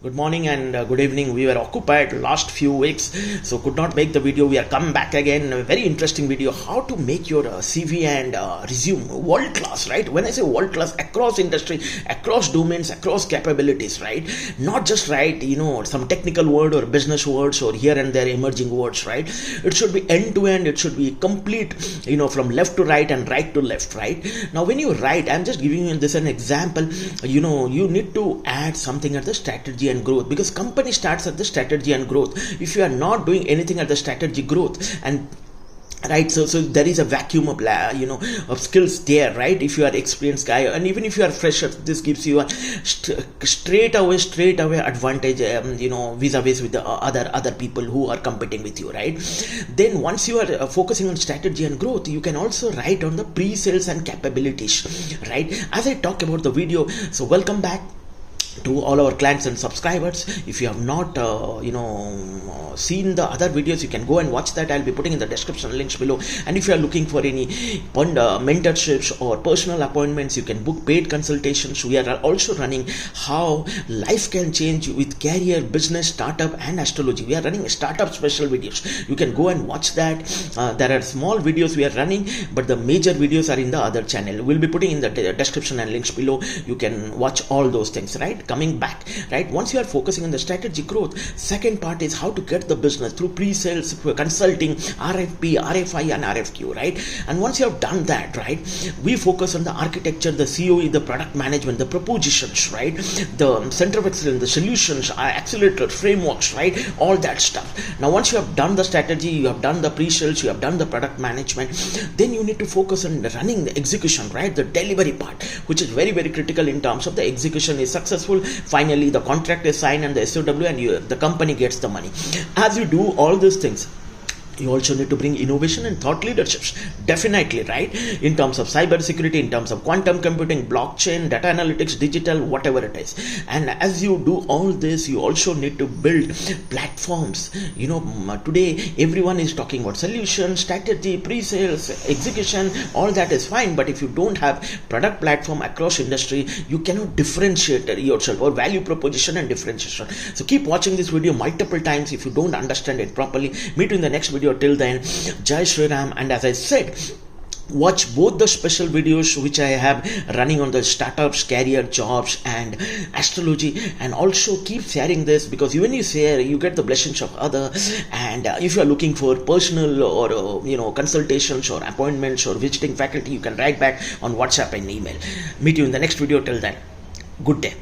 Good morning and good evening. We were occupied last few weeks, so could not make the video. We are come back again. A very interesting video. How to make your CV and resume world class, right? When I say world class, across industry, across domains, across capabilities, right? Not just some technical word or business words or here and there emerging words, right? It should be end to end. It should be complete, from left to right and right to left, right? Now, when you write, I'm just giving you this an example. You need to add something at the strategy and growth, because company starts at the strategy and growth. If you are not doing anything at the strategy growth, and right, so there is a vacuum of of skills there, right? If you are experienced guy, and even if you are fresher, this gives you a straight away advantage, vis-a-vis with the other people who are competing with you, right? Then once you are focusing on strategy and growth, you can also write on the pre-sales and capabilities, right? As I talk about the video, so welcome back to all our clients and subscribers. If you have not seen the other videos, you can go and watch that. I'll be putting in the description links below. And if you are looking for any mentorships or personal appointments, you can book paid consultations. We are also running how life can change with career, business, startup and astrology. We are running startup special videos. You can go and watch that. There are small videos we are running, but the major videos are in the other channel. We'll be putting in the description and links below. You can watch all those things, right? Coming back, right? Once you are focusing on the strategy growth, second part is how to get the business through pre-sales, consulting, RFP, RFI and RFQ, right? And once you have done that, right, we focus on the architecture, the COE, the product management, the propositions, right, the center of excellence, the solutions, accelerator, frameworks, right, all that stuff. Now once you have done the strategy, you have done the pre-sales, you have done the product management, then you need to focus on running the execution, right, the delivery part, which is very, very critical in terms of the execution is successful. Finally, the contract is signed and the SOW, and the company gets the money. As you do all these things, you also need to bring innovation and thought leaderships, definitely, right? In terms of cyber security, in terms of quantum computing, blockchain, data analytics, digital, whatever it is. And as you do all this, you also need to build platforms. Today everyone is talking about solutions, strategy, pre-sales, execution, all that is fine, but if you don't have product platform across industry, you cannot differentiate yourself or value proposition and differentiation. So keep watching this video multiple times if you don't understand it properly. Meet you in the next video. Till then, Jai Shri Ram. And as I said, watch both the special videos which I have running on the startups, career, jobs and astrology, and also keep sharing this, because when you share, you get the blessings of others. And if you are looking for personal or consultations or appointments or visiting faculty, you can write back on WhatsApp and email. Meet you in the next video. Till then, good day.